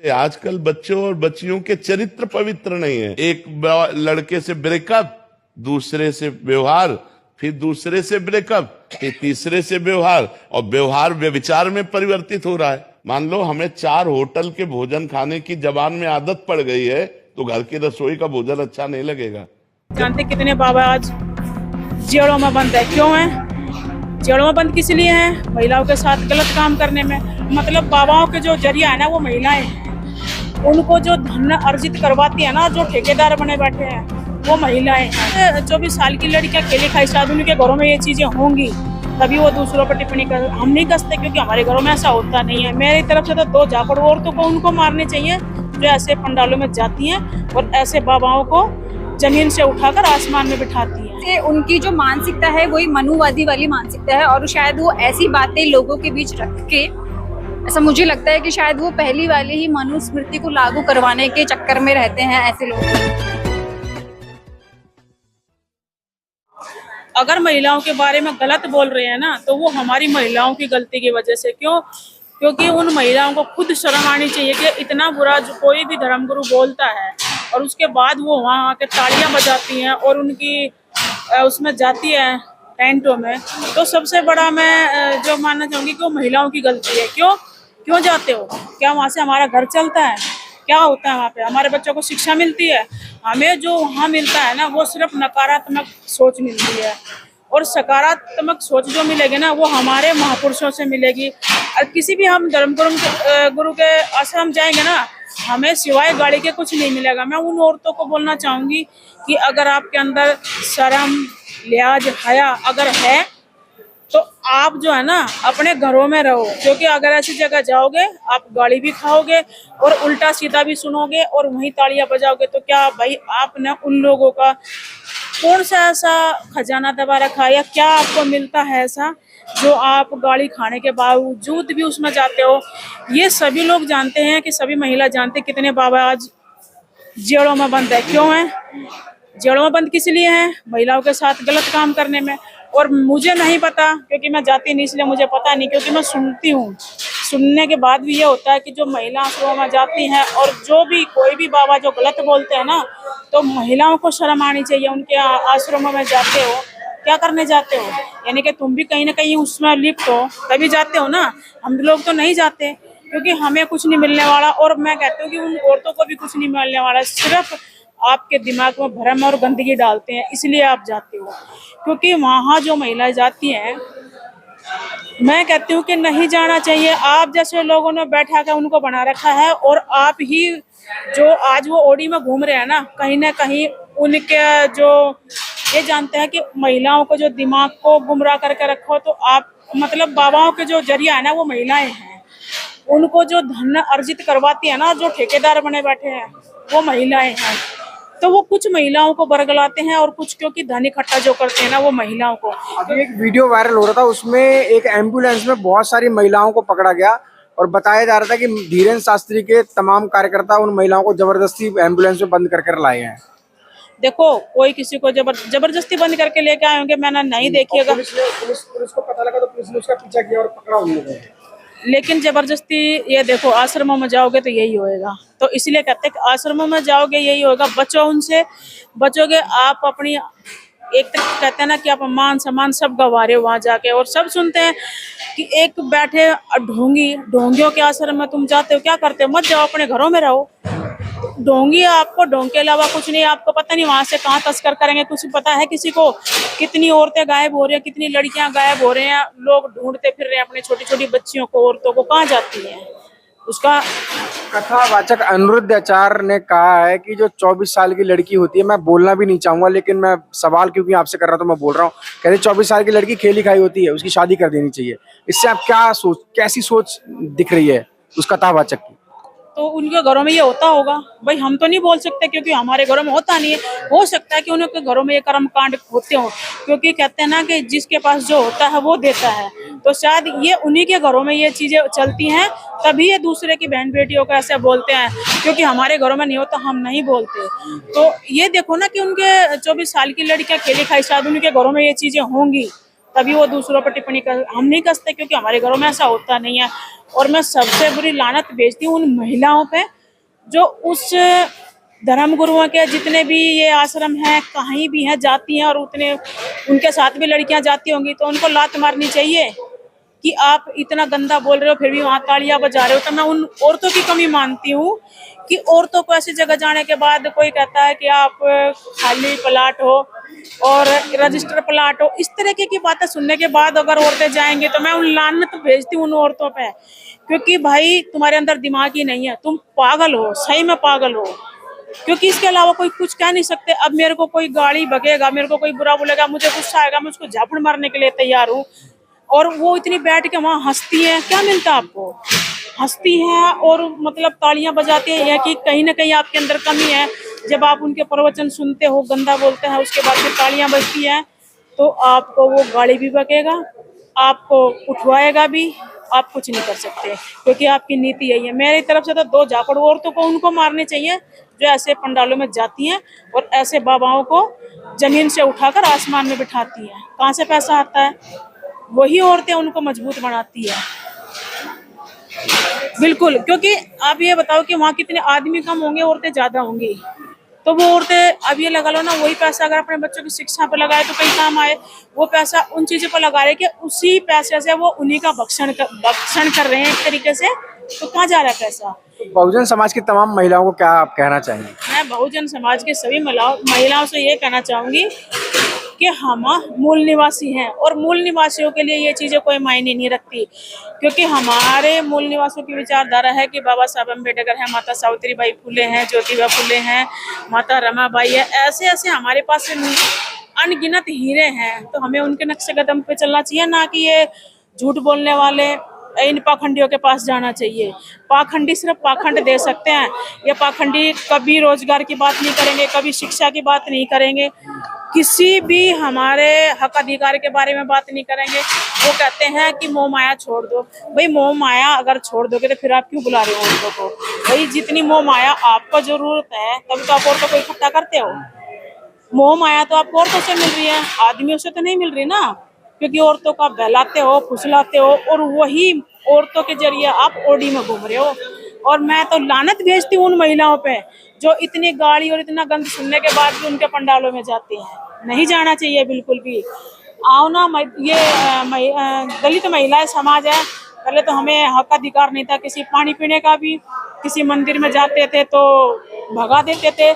आजकल बच्चों और बच्चियों के चरित्र पवित्र नहीं है। एक लड़के से ब्रेकअप, दूसरे से व्यवहार, फिर दूसरे से ब्रेकअप, फिर तीसरे से व्यवहार, और व्यवहार व्यभिचार में परिवर्तित हो रहा है। मान लो हमें 4 होटल के भोजन खाने की जबान में आदत पड़ गई है, तो घर की रसोई का भोजन अच्छा नहीं लगेगा। जानते कितने बाबा आज जेलों में बंद है? क्यों है जेलों में बंद? किस लिए है? महिलाओं के साथ गलत काम करने में। मतलब बाबाओं के जो जरिया है ना, वो महिलाएं हैं। उनको जो धन अर्जित करवाती है ना, जो ठेकेदार बने बैठे हैं, वो महिलाएं हैं। 24 साल की लड़कियां खेली खाई, शायद उनके घरों में ये चीजें होंगी, तभी वो दूसरों पर टिप्पणी कर। हम नहीं कसते, क्योंकि हमारे घरों में ऐसा होता नहीं है। मेरी तरफ से तो 2 झापड़ औरतों को उनको मारने चाहिए जो ऐसे पंडालों में जाती हैं और ऐसे बाबाओं को जमीन से उठाकर आसमान में बिठाती है। उनकी जो मानसिकता है वही मनुवादी वाली मानसिकता है, और शायद वो ऐसी बातें लोगों के बीच रख के, ऐसा मुझे लगता है कि शायद वो पहली वाली ही मनुस्मृति को लागू करवाने के चक्कर में रहते हैं ऐसे लोग। अगर महिलाओं के बारे में गलत बोल रहे हैं ना, तो वो हमारी महिलाओं की गलती की वजह से। क्यों? क्योंकि उन महिलाओं को खुद शर्म आनी चाहिए कि इतना बुरा जो कोई भी धर्मगुरु बोलता है और उसके बाद वो वहाँ आके तालियां बजाती हैं और उनकी उसमें जाती है टेंटों में। तो सबसे बड़ा मैं जो मानना चाहूँगी कि वो महिलाओं की गलती है। क्यों जाते हो? क्या वहाँ से हमारा घर चलता है? क्या होता है वहाँ पे? हमारे बच्चों को शिक्षा मिलती है? हमें जो वहाँ मिलता है ना, वो सिर्फ नकारात्मक सोच मिलती है, और सकारात्मक सोच जो मिलेगी ना, वो हमारे महापुरुषों से मिलेगी। और किसी भी हम धर्म गुरु के आश्रम जाएंगे ना, हमें सिवाय गाड़ी के कुछ नहीं मिलेगा। मैं उन औरतों को बोलना चाहूँगी कि अगर आपके अंदर शर्म, लिहाज, हया अगर है, तो आप जो है ना अपने घरों में रहो। क्योंकि अगर ऐसी जगह जाओगे, आप गाली भी खाओगे और उल्टा सीधा भी सुनोगे और वहीं तालियां बजाओगे, तो क्या भाई आपने उन लोगों का कौन सा ऐसा खजाना दबा रखा है, या क्या आपको मिलता है ऐसा जो आप गाली खाने के बावजूद भी उसमें जाते हो? ये सभी लोग जानते हैं, कि सभी महिला जानते हैं कितने बाबा आज जेलों में बंद है। क्यों है जेलों में बंद? किस लिए है? महिलाओं के साथ गलत काम करने में। और मुझे नहीं पता, क्योंकि मैं जाती नहीं, इसलिए मुझे पता नहीं। क्योंकि मैं सुनती हूँ, सुनने के बाद भी ये होता है कि जो महिला आश्रमों में जाती हैं और जो भी कोई भी बाबा जो गलत बोलते हैं ना, तो महिलाओं को शर्म आनी चाहिए। उनके आश्रमों में जाते हो, क्या करने जाते हो? यानी कि तुम भी कहीं ना कहीं उसमें लिप्त हो, तभी जाते हो ना। हम लोग तो नहीं जाते, क्योंकि हमें कुछ नहीं मिलने वाला। और मैं कहती हूँ कि उन औरतों को भी कुछ नहीं मिलने वाला, सिर्फ आपके दिमाग में भ्रम और गंदगी डालते हैं, इसलिए आप जाते हो। क्योंकि वहाँ जो महिलाएं जाती हैं, मैं कहती हूँ कि नहीं जाना चाहिए। आप जैसे लोगों ने बैठा कर उनको बना रखा है, और आप ही जो आज वो ओडी में घूम रहे हैं ना कहीं उनके जो ये जानते हैं कि महिलाओं को जो दिमाग को गुमराह करके रखो, तो आप मतलब बाबाओं के जो जरिया है ना, वो महिलाएं हैं। उनको जो धन अर्जित करवाती है ना, जो ठेकेदार बने बैठे हैं, वो महिलाएं हैं। तो वो कुछ महिलाओं को बरगलाते हैं, और कुछ क्योंकि धन इकट्ठा जो करते हैं ना, वो महिलाओं को। अभी एक वीडियो वायरल हो रहा था, उसमें एक एम्बुलेंस में बहुत सारी महिलाओं को पकड़ा गया और बताया जा रहा था कि धीरेन्द्र शास्त्री के तमाम कार्यकर्ता उन महिलाओं को जबरदस्ती एम्बुलेंस में बंद करके लाए हैं। देखो, कोई किसी को जबरदस्ती बंद करके लेके आए होंगे, मैंने नहीं देखी। अगर पुलिस को पता लगा तो पुलिस ने उसका पीछा किया और पकड़ा उन लोगों को। लेकिन जबरदस्ती, ये देखो, आश्रमों में जाओगे तो यही होएगा। तो इसलिए कहते हैं कि आश्रमों में जाओगे यही होगा। बचो, उनसे बचोगे आप। अपनी एक तो कहते हैं ना कि आप मान सम्मान सब गंवा रहे हो वहाँ जाके, और सब सुनते हैं कि एक बैठे ढोंगियों के आश्रम में तुम जाते हो, क्या करते हो? मत जाओ, अपने घरों में रहो। ढोंगी आपको, ढोंग के अलावा कुछ नहीं। आपको पता नहीं वहां से कहाँ तस्कर करेंगे, कुछ पता है किसी को? कितनी औरतें गायब हो रही हैं, कितनी लड़कियां गायब हो रहे हैं, लोग ढूंढते फिर रहे हैं अपनी छोटी छोटी बच्चियों को, औरतों को। कहाँ जाती हैं? उसका कथावाचक अनिरुद्ध आचार्य ने कहा है कि जो 24 साल की लड़की होती है, मैं बोलना भी नहीं चाहूंगा, लेकिन मैं सवाल क्योंकि आपसे कर रहा हूं तो मैं बोल रहा हूँ। कहते 24 साल की लड़की खेली खाई होती है, उसकी शादी कर देनी चाहिए। इससे आप कैसी सोच दिख रही है उस कथावाचक की? तो उनके घरों में ये होता होगा भाई, हम तो नहीं बोल सकते, क्योंकि हमारे घरों में होता नहीं है। हो सकता है कि उनके घरों में ये कर्म कांड होते हो, क्योंकि कहते हैं ना कि जिसके पास जो होता है वो देता है। तो शायद ये उन्हीं के घरों में ये चीजें चलती हैं, तभी ये दूसरे की बहन बेटियों को ऐसे बोलते हैं। क्योंकि हमारे घरों में नहीं होता, हम नहीं बोलते। तो ये देखो ना कि उनके 24 साल की लड़कियां खेली खाई, शायद उनके घरों में ये चीजें होंगी, तभी वो दूसरों पर टिप्पणी कर, हम नहीं कसते क्योंकि हमारे घरों में ऐसा होता नहीं है। और मैं सबसे बुरी लानत भेजती हूँ उन महिलाओं पे जो उस धर्म गुरुओं के जितने भी ये आश्रम हैं कहीं भी हैं जाती हैं, और उतने उनके साथ भी लड़कियां जाती होंगी तो उनको लात मारनी चाहिए कि आप इतना गंदा बोल रहे हो फिर भी वहाँ तालियां बजा रहे हो। तो मैं उन औरतों की कमी मानती हूँ कि औरतों को ऐसी जगह जाने के बाद कोई कहता है कि आप खाली प्लाट हो और रजिस्टर प्लाट हो, इस तरह की बातें सुनने के बाद अगर औरतें जाएंगे तो मैं उन लानत भेजती हूँ उन औरतों पे, क्योंकि भाई तुम्हारे अंदर दिमाग ही नहीं है, तुम पागल हो, सही में पागल हो। क्योंकि इसके अलावा कोई कुछ कह नहीं सकते। अब मेरे को कोई गाली बगेगा, मेरे को कोई बुरा बोलेगा, मुझे गुस्सा आएगा, मैं उसको झापड़ मारने के लिए तैयार हूँ। और वो इतनी बैठ के वहाँ हंसती है, क्या मिलता है आपको? हंसती है और मतलब तालियां बजाती है कि कहीं ना कहीं आपके अंदर कमी है। जब आप उनके प्रवचन सुनते हो, गंदा बोलते हैं, उसके बाद फिर तालियां बजती हैं, तो आपको वो गाली भी बकेगा, आपको उठवाएगा भी, आप कुछ नहीं कर सकते क्योंकि आपकी नीति यही है। मेरी तरफ से तो 2 झापड़ औरतों को उनको मारने चाहिए जो ऐसे पंडालों में जाती हैं और ऐसे बाबाओं को जमीन से उठाकर आसमान में बिठाती हैं। कहाँ से पैसा आता है? वही औरतें उनको मजबूत बनाती है। बिल्कुल, क्योंकि आप ये बताओ कि वहाँ कितने आदमी कम होंगे, औरतें ज्यादा होंगी, तो वो औरतें, अब ये लगा लो ना, वही पैसा अगर अपने बच्चों की शिक्षा पर लगाए तो कई काम आए। वो पैसा उन चीजों पर लगा रहे कि उसी पैसे से वो उन्हीं का भक्षण कर रहे हैं एक तरीके से, तो कहाँ जा रहा है पैसा? बहुजन समाज की तमाम महिलाओं को क्या आप कहना चाहेंगे? मैं बहुजन समाज के सभी महिलाओं से ये कहना चाहूंगी कि हम मूल निवासी हैं और मूल निवासियों के लिए ये चीजें कोई मायने नहीं रखती, क्योंकि हमारे मूल निवासियों की विचारधारा है कि बाबा साहब अम्बेडकर हैं, माता सावित्रीबाई फुले हैं, ज्योतिबा फुले हैं, माता रमाबाई है, ऐसे ऐसे हमारे पास अनगिनत हीरे हैं। तो हमें उनके नक्शे कदम पे चलना चाहिए, ना कि ये झूठ बोलने वाले इन पाखंडियों के पास जाना चाहिए। पाखंडी सिर्फ पाखंड दे सकते हैं। ये पाखंडी कभी रोजगार की बात नहीं करेंगे, कभी शिक्षा की बात नहीं करेंगे, किसी भी हमारे हक अधिकार के बारे में बात नहीं करेंगे। वो कहते हैं कि मोह माया छोड़ दो। भाई मोह माया अगर छोड़ दोगे तो फिर आप क्यों बुला रहे हो औरतों को? भाई जितनी मोह माया आपको जरूरत है तभी तो आप औरतों को इकट्ठा करते हो। मोह माया तो आपको औरतों से मिल रही है, आदमियों से तो नहीं मिल रही ना, क्योंकि औरतों को आप बहलाते हो, फुसलाते हो और वही औरतों के जरिए आप ओडी में घूम रहे हो। और मैं तो लानत भेजती हूँ उन महिलाओं पे जो इतनी गाली और इतना गंद सुनने के बाद भी उनके पंडालों में जाती हैं। नहीं जाना चाहिए बिल्कुल भी। आओ ना, ये दलित महिलाएं समाज है, पहले तो हमें हक अधिकार नहीं था किसी पानी पीने का भी। किसी मंदिर में जाते थे तो भगा देते थे,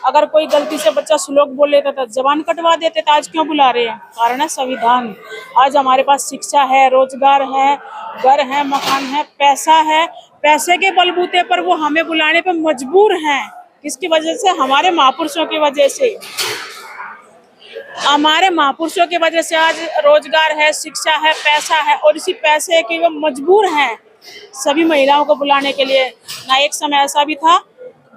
अगर कोई गलती से बच्चा श्लोक बोल लेता था जबान कटवा देते थे। आज क्यों बुला रहे हैं? कारण है संविधान। आज हमारे पास शिक्षा है, रोजगार है, घर है, मकान है, पैसा है। पैसे के बलबूते पर वो हमें बुलाने पर मजबूर हैं। किसकी वजह से? हमारे महापुरुषों की वजह से। हमारे महापुरुषों की वजह से आज रोजगार है, शिक्षा है, पैसा है, और इसी पैसे के वो मजबूर हैं सभी महिलाओं को बुलाने के लिए। ना एक समय ऐसा भी था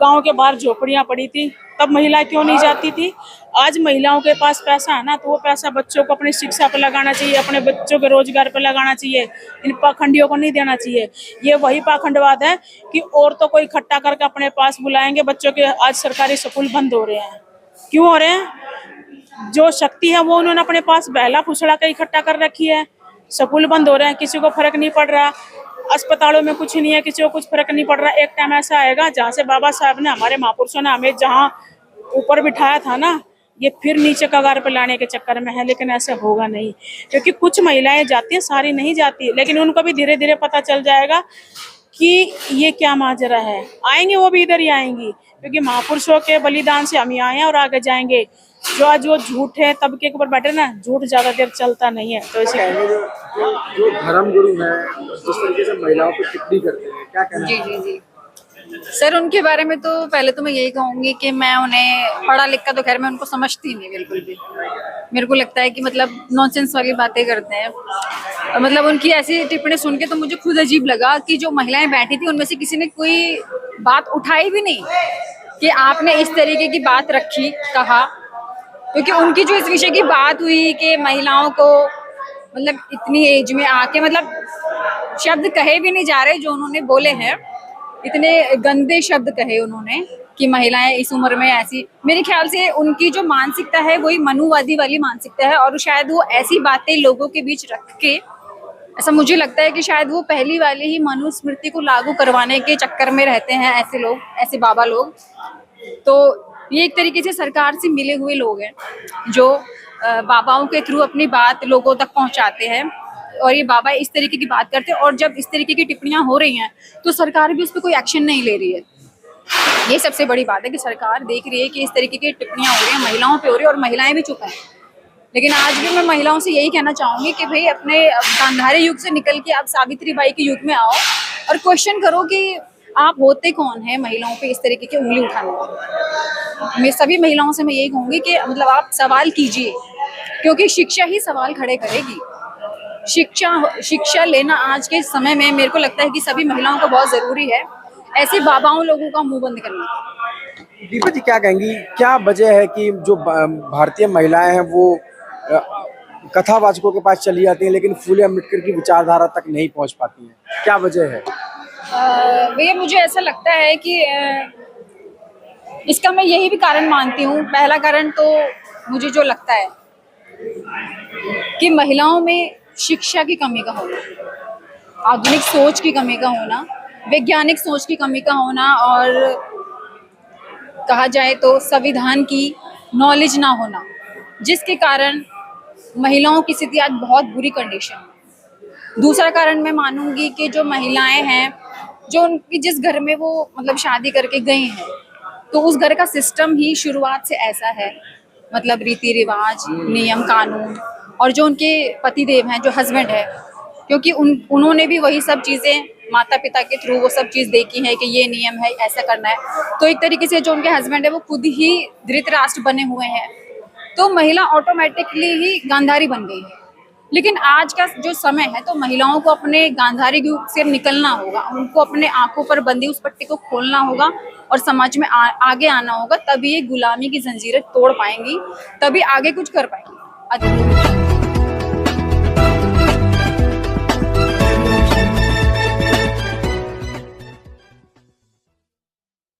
गांव के बाहर झोपड़ियां पड़ी थी, तब महिला क्यों नहीं जाती थी? आज महिलाओं के पास पैसा है ना, तो वो पैसा बच्चों को अपनी शिक्षा पर लगाना चाहिए, अपने बच्चों के रोजगार पर लगाना चाहिए। इन पाखंडियों को नहीं देना चाहिए। ये वही पाखंडवाद है कि औरतों को इकट्ठा करके अपने पास बुलाएंगे। बच्चों के आज सरकारी स्कूल बंद हो रहे हैं, क्यों हो रहे हैं? जो शक्ति है वो उन्होंने अपने पास बहला फुसला कर इकट्ठा कर रखी है। स्कूल बंद हो रहे हैं, किसी को फर्क नहीं पड़ रहा। अस्पतालों में कुछ नहीं है, किसी को कुछ फर्क नहीं पड़ रहा। एक टाइम ऐसा आएगा जहाँ से बाबा साहब ने, हमारे महापुरुषों ने हमें जहाँ ऊपर बिठाया था ना, ये फिर नीचे कगार पर लाने के चक्कर में है। लेकिन ऐसे होगा नहीं, क्योंकि कुछ महिलाएं जाती हैं, सारी नहीं जाती, लेकिन उनको भी धीरे धीरे पता चल जाएगा कि ये क्या माजरा है। आएंगे वो भी इधर ही आएंगी, क्योंकि महापुरुषों के बलिदान से हम ही आए हैं और आगे जाएंगे। जो आज वो झूठ है तबके के ऊपर बैठे ना, झूठ ज्यादा देर चलता नहीं है। तो इसे जो धर्म गुरु है जिस तरीके से महिलाओं पर टिप्पणी करते हैं, क्या कहना? जी जी जी सर, उनके बारे में तो पहले तो मैं यही कहूंगी कि मैं उन्हें पढ़ा लिखा तो खैर मैं उनको समझती नहीं बिल्कुल भी। मेरे को लगता है कि मतलब नॉनसेंस वाली बातें करते हैं। और मतलब उनकी ऐसी टिप्पणी सुन के तो मुझे खुद अजीब लगा कि जो महिलाएं बैठी थी उनमें से किसी ने कोई बात उठाई भी नहीं कि आपने इस तरीके की बात रखी, कहा। क्योंकि उनकी जो इस विषय की बात हुई कि महिलाओं को मतलब इतनी एज में आके मतलब शब्द कहे भी नहीं जा रहे जो उन्होंने बोले हैं, इतने गंदे शब्द कहे उन्होंने कि महिलाएं इस उम्र में ऐसी, मेरे ख्याल से उनकी जो मानसिकता है वही मनुवादी वाली मानसिकता है, और शायद वो ऐसी बातें लोगों के बीच रख के, ऐसा मुझे लगता है कि शायद वो पहली वाली ही मनुस्मृति को लागू करवाने के चक्कर में रहते हैं ऐसे लोग, ऐसे बाबा लोग। तो ये एक तरीके से सरकार से मिले हुए लोग हैं जो बाबाओं के थ्रू अपनी बात लोगों तक पहुंचाते हैं, और ये बाबा इस तरीके की बात करते हैं, और जब इस तरीके की टिप्पणियां हो रही हैं तो सरकार भी उस पर कोई एक्शन नहीं ले रही है। ये सबसे बड़ी बात है कि सरकार देख रही है कि इस तरीके की टिप्पणियां हो रही हैं, महिलाओं पे हो रही है, और महिलाएं भी चुप हैं। लेकिन आज भी मैं महिलाओं से यही कहना चाहूंगी कि भाई अपने गांधारी युग से निकल के आप सावित्रीबाई के युग में आओ और क्वेश्चन करो कि आप होते कौन है महिलाओं पे इस तरीके की उंगली उठाने वाले। मैं सभी महिलाओं से मैं यही कहूंगी कि मतलब आप सवाल कीजिए, क्योंकि शिक्षा ही सवाल खड़े करेगी। शिक्षा लेना आज के समय में मेरे को लगता है कि सभी महिलाओं को बहुत जरूरी है, ऐसे बाबाओं लोगों का मुंह बंद करना। दीपा जी क्या कहेंगी, क्या वजह है कि जो भारतीय महिलाएं हैं वो कथावाचकों के पास चली जाती हैं लेकिन फूले अम्बेडकर की विचारधारा तक नहीं पहुंच पाती हैं, क्या वजह है? भैया मुझे ऐसा लगता है कि इसका मैं यही भी कारण मानती हूँ। पहला कारण तो मुझे जो लगता है कि महिलाओं में शिक्षा की कमी का होना, आधुनिक सोच की कमी का होना, वैज्ञानिक सोच की कमी का होना, और कहा जाए तो संविधान की नॉलेज ना होना, जिसके कारण महिलाओं की स्थिति आज बहुत बुरी कंडीशन है। दूसरा कारण मैं मानूंगी कि जो महिलाएं हैं, जो उनकी जिस घर में वो मतलब शादी करके गई हैं, तो उस घर का सिस्टम ही शुरुआत से ऐसा है, मतलब रीति रिवाज, नियम कानून, और जो उनके पतिदेव हैं, जो हस्बैंड है, क्योंकि उन्होंने भी वही सब चीज़ें माता पिता के थ्रू वो सब चीज़ देखी है कि ये नियम है, ऐसा करना है। तो एक तरीके से जो उनके हस्बैंड है वो खुद ही धृतराष्ट्र बने हुए हैं, तो महिला ऑटोमेटिकली ही गांधारी बन गई है। लेकिन आज का जो समय है तो महिलाओं को अपने गांधारी युग से निकलना होगा, उनको अपने आंखों पर बंधी उस पट्टी को खोलना होगा और समाज में आगे आना होगा, तभी ये गुलामी की जंजीरें तोड़ पाएंगी, तभी आगे कुछ कर पाएंगी।